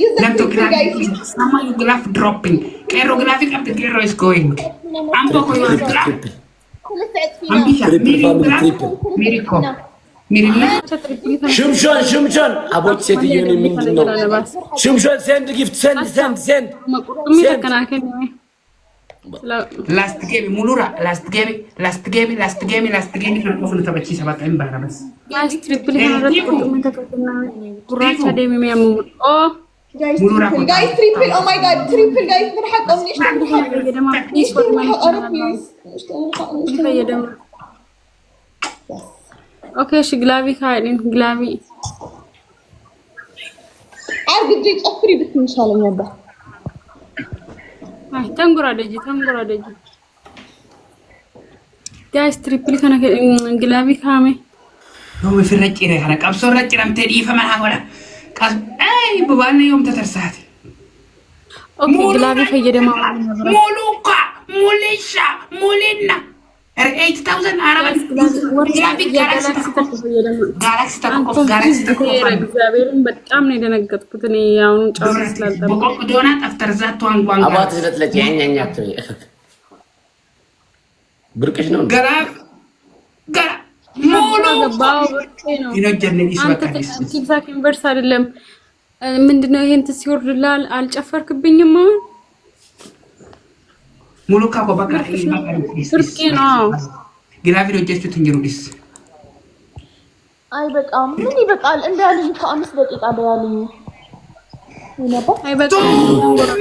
Use the Namto triple, guys. sama you graph dropping. Kero graphic up the kero is going. Ambo ko yung graph. Ambisha. Miriko. Mirina. شمشون ابوك ستيوني من دنو شمشون سند جيفت سند Last game mulura last game kan kofuna tabachi sabat embara bas. Guys, triple harus untuk kurasa deh mimi yang oh Guys, triple. Oh my god, triple guys. Berhak om nish. please for my okay شغلابي خايلين غلابي عارف جيت افري بس ان شاء الله يبا تنقر دجي guys triple kana غلابي خامي يوم في الرجيرة أنا كابسور رجيرة متدي فما هقوله كاس أي ببالنا يوم تترسات اوكي غلابي فيجي ما مولوكا موليشا مولينا 8000 عربي ጋላክሲ ተቆፍ እግዚአብሔርን በጣም ነው የደነገጥኩት እኔ ያውን ጫው ስላልጠበቅኩ በቆቅ ዶና ጠፍተር ዛት ዋንጓን አባት ስለጥለጭ ያኛኛት ብርቅሽ ነው ገራ ሞሎ ገባው ነው ይነጀልኝ ይስበቃል ቲክታክ ዩኒቨርስ አይደለም ምንድነው ይሄን ትሲወርድላል አልጨፈርክብኝም ሙሉካ ኮባካ ፍርቄ ነው ግላቪዶ ጀስቱ ትንጀሩዲስ አይ በቃም ምን ይበቃል እንዳልኝ ከ5 ደቂቃ በያልኝ አይ በቃም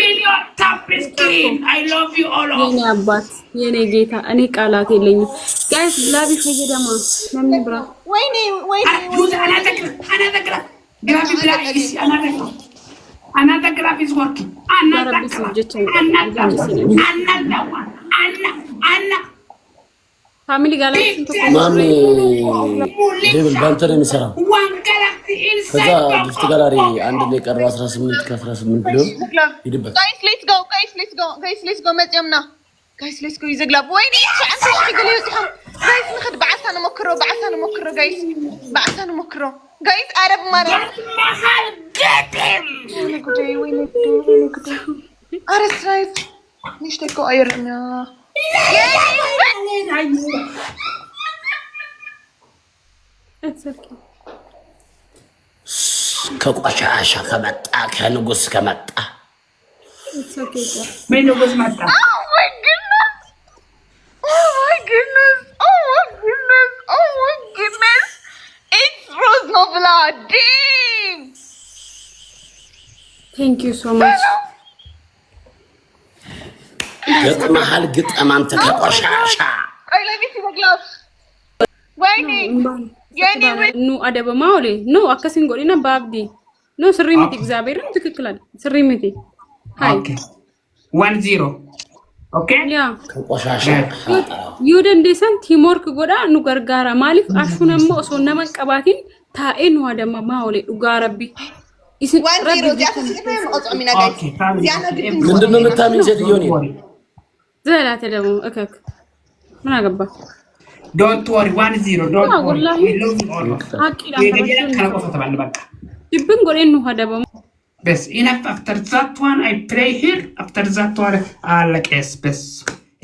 ሚሊዮን ታፕስክሪን አይ ላቭ ዩ ኦል ኦፍ የኔ አባት የኔ ጌታ እኔ ቃላት የለኝም ጋይስ ግላቪ ፈየደማ ለምን ብራ ወይኔ አና ተክራ ግላቪ ብላይስ Another graph is working. Another family galaxy ማሚ ዴብል ባንተር የሚሰራ ከዛ ጊፍት ጋላሪ አንድ ላይ ቀረው 18 ከ18 ቢሆን ይድበት guys let's go መጥየምና guys let's go ይዘግላብ ወይኔ አንተ ሽግል ይወጣም guys ንخد بعثا نمكرو guys بعثا نمكرو guys አረብ ማረም وين أرسلت مش تكو أيرنا كقشاشة كمتة كنقص كمتة مين نقص متة Oh my goodness it's Rose Novella damn thank you so much ገጥመሃል ግጥም አንተ ከቆሻሻ I love you for gloves ወይኔ የኔ ኑ አደበ ማውሌ ኑ አከሲን ጎዲና ባብዲ ኑ ስሪምቲ እግዚአብሔርን ትክክላል ስሪምቲ ኦኬ 10 ኦኬ ያ ከቆሻሻ ዩደ እንደሰን ቲምወርክ ጎዳ ኑ ገርጋራ ማሊፍ አሹነሞ ሶነመ ቀባቲን ታኤን ዋደማ ማውሌ ዱጋረቢ ምንድነው የምታምን ሴትዮ ነው ዘላተ ደግሞ እከክ ምን አገባ ዶንት ወሪ 10 ዶንት ወሪ አቂላ ይብን ጎሬን ነው ሀደበ በስ enough after that one I pray here after that one አለቀስ በስ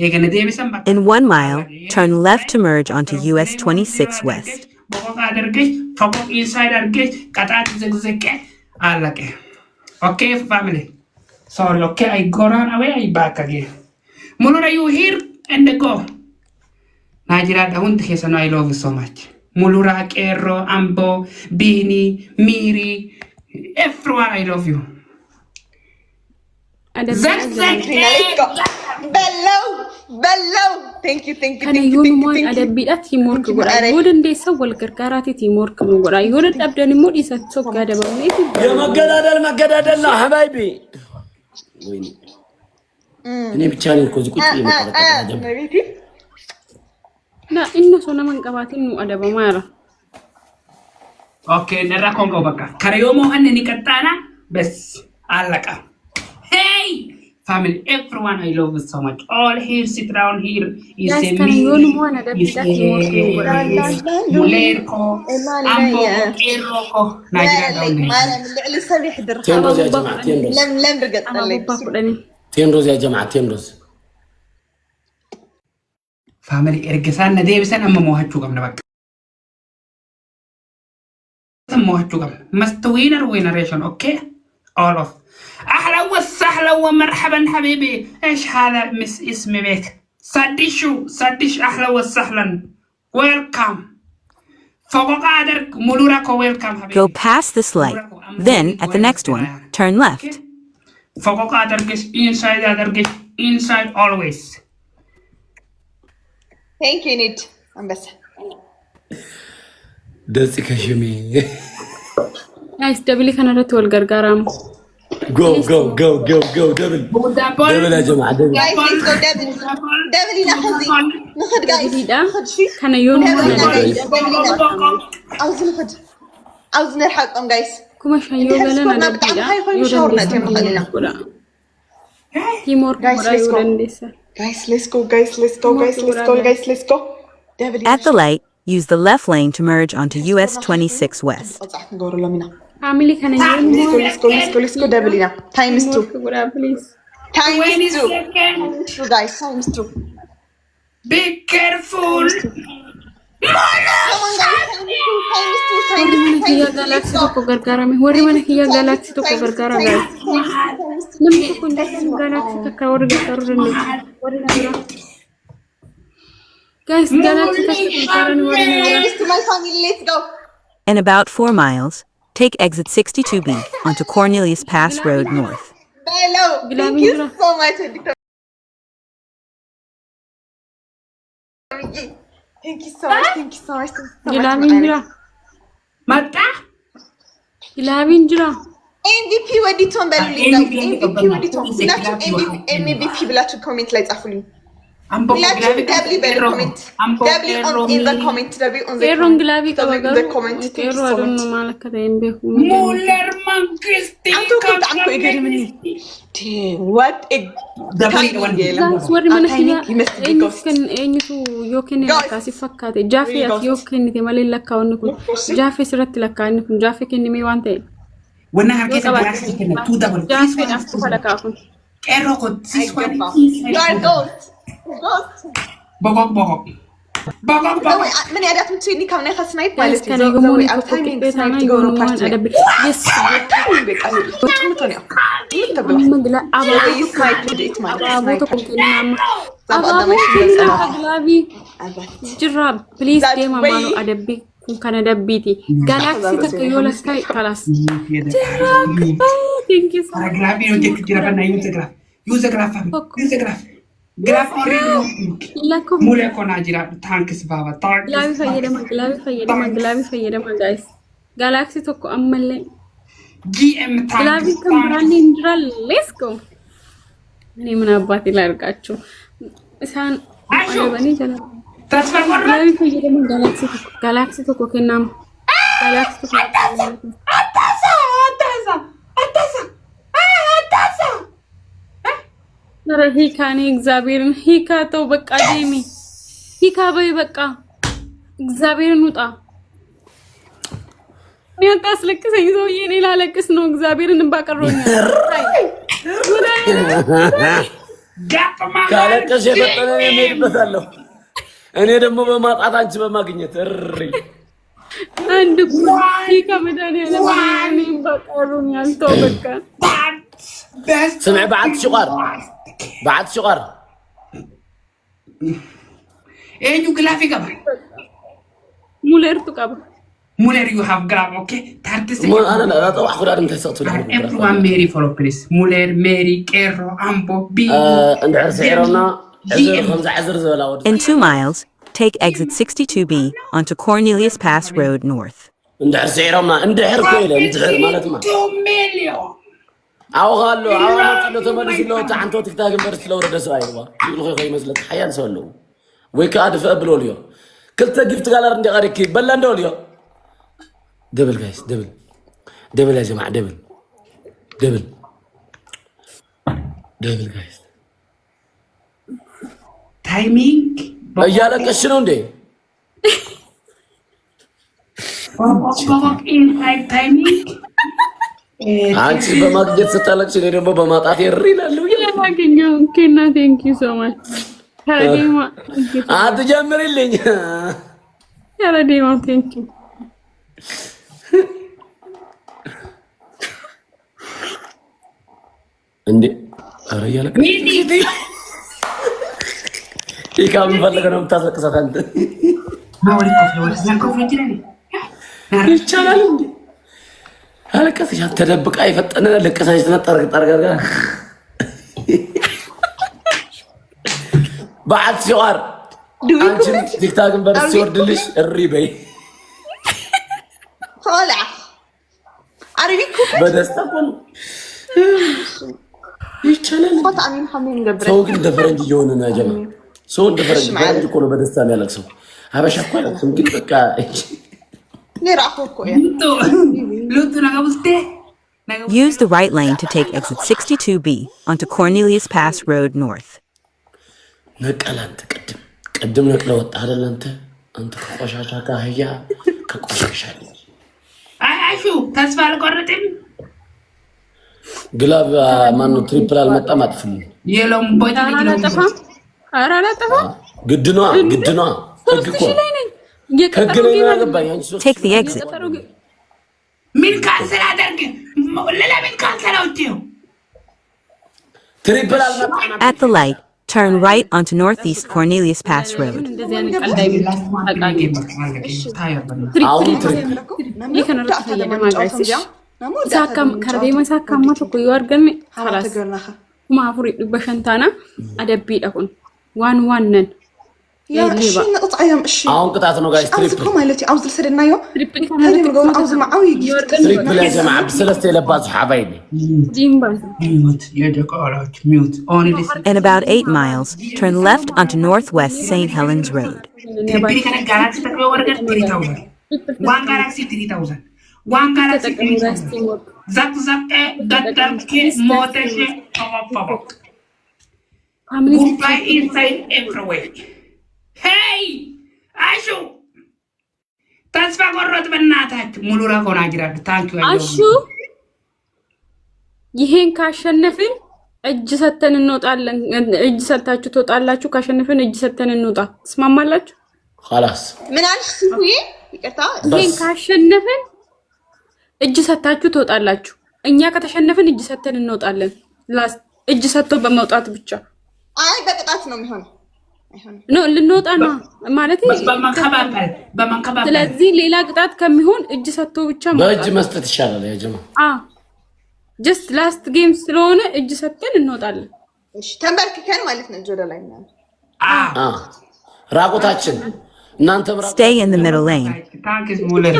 የገነ ደብሰን In 1 mile, turn left to merge onto US 26 West. በቆቃ አድርገሽ ፈቆቅ ኢንሳይድ አድርገሽ ቀጣት ዘግዘቀ አለቀ ኦኬ ፋሚሊ sorry okay I go run away I back again mulura you here and go Najira daun khesano I love you so much mulura Kero Ambo Bini Miri everyone I love you Zach bello thank you kana yomo adabida teamwork goda yoden de sawal gargarati teamwork no goda yoden dabdani modi satso gada bawne የመገዳደል ነው ሀባይቢ ወይኔ እኔ ብቻ ነኝ እኮ ዝቁጭ ይመጣጣ ና እነሱ ለማንቀባትን ነው አደባ ማራ ኦኬ ነራ ኮንጎ በቃ ከረዮሞ አንኒ ቀጣና በስ አለቃ ሄይ family, everyone, I love you so much. All here, sit down here. Is Guys, a can me, you know one of the is that you want to go? Mulerko, Ambo, Eroko, Nigeria. اللي سامي يحضر تيمروز يا جماعة تيمروز لم رقد أنا بقول تيمروز يا جماعة تيمروز family, ergesana deebisan amma mo'achuu qabna bakka. mo'achuu qabna. Must winner winneration, okay? All of. أهلا وسهلا ومرحبا حبيبي. إيش هذا مس اسمي بيك؟ سديش أهلا وسهلا. Welcome. فوق قادرك ملورك welcome حبيبي. Go past this light. Then, at the next one, turn left. فوق قادرك inside قادرك inside always. Thank you Nid. بس. دلسي كشمي. Guys, دبلي كان رتول الجرجرام. Go دبل. دبل يا جماعة دبل. Guys, let's go دبل ناخذ guys. كان يوم عاوز نلحقهم guys. كم شيء يوغلنا دبلي يودن تيمور كورا يودن ديسا. Guys, let's go. At the light, use the left lane to merge onto US 26 West. Family can you Let's go. Devilina. Times 2. please. Times 2, guys. Times 2. Be careful. Come on, guys. Times 2. Hiya galaxy to ko gargara mein hori mana hiya galaxy to ko gargara guys namni ko galaxy ka kawar gargara ne guys galaxy ka gargara ne hori Times to my family. Let's go. In about 4 miles, take exit 62B onto Cornelius Pass Road North. Hello. Thank you so much. Thank you so much. Gilabin jira Mata? gilabin jira MVP ወዲቶን በሉልኝ guys. MVP ወዲቶን ብላችሁ MVP ብላችሁ ኮሜንት ላይ ጻፉልኝ። ብላችሁ ደብሊ በኮሜንት ደብሊ in the comment ደብሊ on the ኤሮን ግላቢ ከበገሩ comment ኤሮ አዶን ማለከተ ኤምቤሁ ሙለር መንግስት አንተ በጣም እኮ ይገርምኝ what a ወሪ mana hiya eenyutu yookiin lakkaasi fakkaate jaafee ati yookiin te malee lakkaawwanni kun jaafee sirratti lakkaa'inni kun jaafee kennimee waan ta'e When I get a black chicken, 2 double. jaafee dhaaf qofa lakkaa'u Erro ko this one. ghost Bogok. من يعرف متشيني كمان خاص سنايب guys مالتي kan eegamuun tokko qixxeetana yoo waan adabbi yes amma gila abaaboo tokko kennaama abaaboo gilaabii jirra please deema maaloo adabbi kun kan adabbiiti galaxy takka yoo lakkaa'e kalas jirra thank you so much Graph you get graph na use graph. Graph lakko mule ko na jira thanks baba thanks. gilaabii fayyadama guys galaxy tokko ammallee GM gilaabii kan biraan hin jira let's go ni mana abbaatii la argachu isaan ayabanii jala Transfer for gilaabii fayyadama galaxy tokko kennaam galaxy tokko Atasa. ኧረ ሂካኔ እግዚአብሔርን ሂካ ተው በቃ ዴሚ ሂካ በይ በቃ እግዚአብሔርን ውጣ የሚያስለቅሰኝ ሰውዬ እኔ ላለቅስ ነው እግዚአብሔርን ባቀሮኛል ካለቀሽ የፈጠነ የሚሄድበታለሁ እኔ ደግሞ በማጣት አንቺ በማግኘት እሪ አንድ ሂካ መድኃኒዓለም እኔ ባቀሮኛል ተው በቃ سمع بعد شقر you graph gaba. ሙለር ቱቃባ Muller you have graph okay. 30 ما انا لا طبعا خد ادم تسقط everyone Mary follow please. Muller Mary Kerro Ambo B. عند عرسيرنا عزر زولا ود In 2 miles, take exit 62B onto Cornelius Pass Road North. عند عرسيرنا عند حركيله عند حر مالتما 2 million. አው ጋሎ አው ነው ተመልስ ነው ታንቶ ትክታግ በርስ ለወረደ ሰው አይዋ ይልኹ ይኸ ይመስለት حيان ሰው ነው ወይ ካድፈ ብሎ ልዮ ክልተ ግፍት ጋላር እንደቀርክ በላ እንደው ልዮ دبل جايز دبل يا جماعه دبل ደብል ጋይስ ታይሚንግ እያለቀሽ ነው እንዴ? ኢንሳይድ ታይሚንግ አንቺ በማግኘት ስታለቅሽ እኔ ደግሞ በማጣት የሪ እላለሁ። ያገኘው ኬና ቴንክ ዩ ሶ ማች ታዲማ አትጀምሪልኝ። ያረዲማ ቴንክ ዩ እንዴ አረ እያለቀሽ ይካም ፈለገ ነው የምታስለቅሳት አንተ። ይቻላል እንዴ? አለቀሰሽ ተደብቃ የፈጠነ ለቀሳሽ ተነጠርቅ ጠርጋጋ بعد سوار አንቺ ቲክታክን በርስ ሲወርድልሽ እሪ በይ طالع عارفين በደስታ ቆን ይቻላል። قطع من حمين قبل ሰው ግን እንደ ፈረንጅ እየሆነ ነው ያጀማ። ሰው እንደ ፈረንጅ እኮ ነው በደስታ የሚያለቅሰው። ሀበሻ እኮ አይደለም ግን በቃ ليه راحوكوا يا ሉቱ ናጋቡስቴ Use the right lane to take exit 62B onto Cornelius Pass Road North. ነቀል አንተ ቅድም ነቅለ ወጣ አይደል? አንተ ከቆሻሻ ካህያ ከቆሻሻ አሹ ተስፋ አልቆረጥም። ግላብ ማን ነው ትሪፕል አልመጣም። አጥፍም የለም ቦይ አላጠፋም። ኧረ አላጠፋም። ግድ ነው ህግ እኮ ህግ ነው ያገባኝ። አንቺ ሶስት Take the exit. ምን ካንሰል አደርግ ለምን ካንሰል አውጪው ትሪፕል አልመጣም። At the light, turn right onto Northeast Cornelius Pass Road. እንደዚህ አይነት ቀልድ አይደለም። አሁን ትሪፕል ይከነ ረጥፈ የደማጋይስ ሳካም ከረቤ መሳካማ ተኮ ይወርገን خلاص ማፉሪ በሸንታና አደቢ ደኩን ዋን يا شي نقطع يوم الشي አሁን ቅጣት ነው ጋይስ። ትሪፕል مالتي عاوز لسدنايو ትሪፕል عاوز معاوي ትሪፕል يا جماعه بسلسته የለባስ حبايبي ጂምባ ሚውት የደቃላች ሚውት ኦንሊ ሊስን In about 8 miles, turn left onto Northwest St. Helens Road. ትሪፕል ከነ ጋላክሲ ተከው ወርገት 3000 ዋን ጋላክሲ 3000 ዋን ጋላክሲ 3000 ዛክ ገደምኬ ሞተሽ ተወፈወ ጉባይ ኢንሳይድ ኤቭሪዌር ሄይ አሹ ተስፋ ቆረጥ በእናታችሁ ሙሉ ረኮና ጅራድ ታንኪ አሹ ይሄን ካሸነፍን እጅ ሰተን እንወጣለን። እጅ ሰታችሁ ትወጣላችሁ። ካሸነፍን እጅ ሰተን እንወጣ። ትስማማላችሁ? خلاص من عارف سوي ይቅርታ ይሄን ካሸነፍን እጅ ሰታችሁ ትወጣላችሁ። እኛ ከተሸነፍን እጅ ሰተን እንወጣለን። ላስ እጅ ሰጥቶ በመውጣት ብቻ አይ በቅጣት ነው የሚሆነው። ነው ልንወጣ ነው ማለት በመንከባከል ስለዚህ ሌላ ቅጣት ከሚሆን እጅ ሰጥቶ ብቻ በእጅ መስጠት ይሻላል ያ ጀማ። ጀስት ላስት ጌም ስለሆነ እጅ ሰጥተን እንወጣለን። እሺ ተንበርክከን ማለት ነው ጆሮ ላይ ነው ራቆታችን እናንተ Stay in the middle lane. ታንክስ ሙለር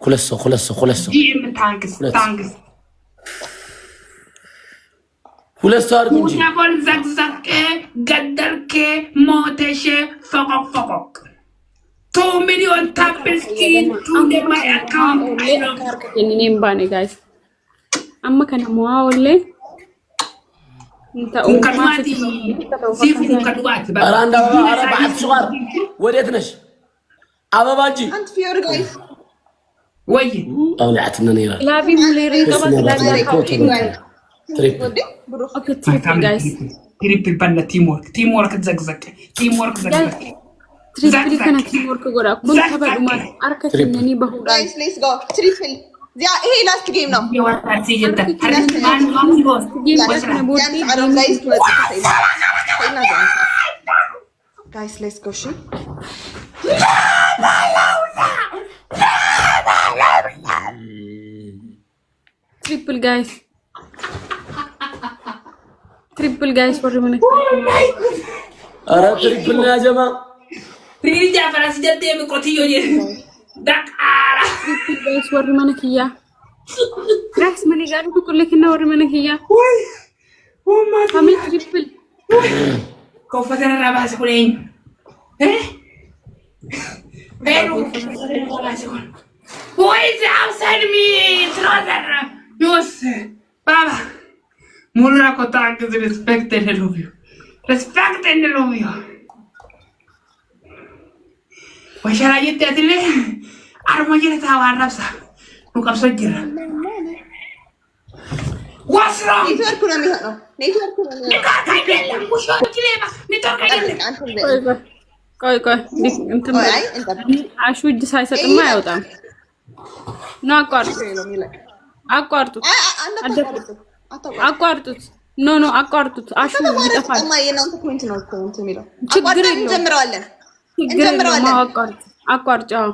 ሁለሶ ጂም ታንክስ ሁለት ሰው አድርጉ እንጂ ሙናቦል ዘቅዘቅ ገደልኬ ሞተሽ ፈቆቅ 2 ሚሊዮን ታፕስኪን ቱ ማይ አካውንት እኔም ባኔ ጋይስ አማ ከነማ ወለ እንታ ኡንከድዋቲ ሲፉ ኡንከድዋቲ አራንዳ አረባዓት ሱጋር ወዴት ነሽ? አበባ እንጂ አንተ ፊዮር ጋይስ ወይ አውላዕትና ነይራ ላቢ ሙሌሪ ገባ ላቢ ትሪፕል ኦኬ ትሪፕል ጋይስ ትሪፕል ባለ ቲምወርክ ዘቅዘቅ ትሪፕል ከነ ቲምወርክ ጎራ ኩን ተበዱማ አርከተኝኒ በሁዳ ጋይስ ሌትስ ጎ ትሪፕል ያ ይሄ ላስት ጌም ነው የወጣት ሲጀታ ማን ጎስ ጋይስ ሌትስ ጎ ሺ ትሪፕል ጋይስ ወር ምን አረ ትሪፕል ነው ያ ጀማ። ሪጃ ፈራስ ጀቴ ምቆትዮ ዳቃራ ትሪፕል ጋይስ ወር መንኪያ ጋይስ ምን ይጋሩ ኩልክና ወር መንኪያ ወይ ወማ ታሚ ትሪፕል ኮፈተራ ራባስ ኩለኝ Why is it outside me? Brother, Yos, baba. Mulra kota que se respecte el novio. Respecten el novio. Pues ya la gente a ti le armo ya estaba raza. Nunca soy quiera. What's wrong? ኔትወርክ ነው የሚሆነው ኔትወርክ ነው የሚሆነው ቆይ እንትን አሹ እጅ ሳይሰጥማ አይወጣም ነው አቋርጡት ኖ አቋርጡት አሹ ይጠፋል የናንተ ፖይንት ነው እኮ እንትን የሚለው ችግር እንጀምረዋለን አቋርጫው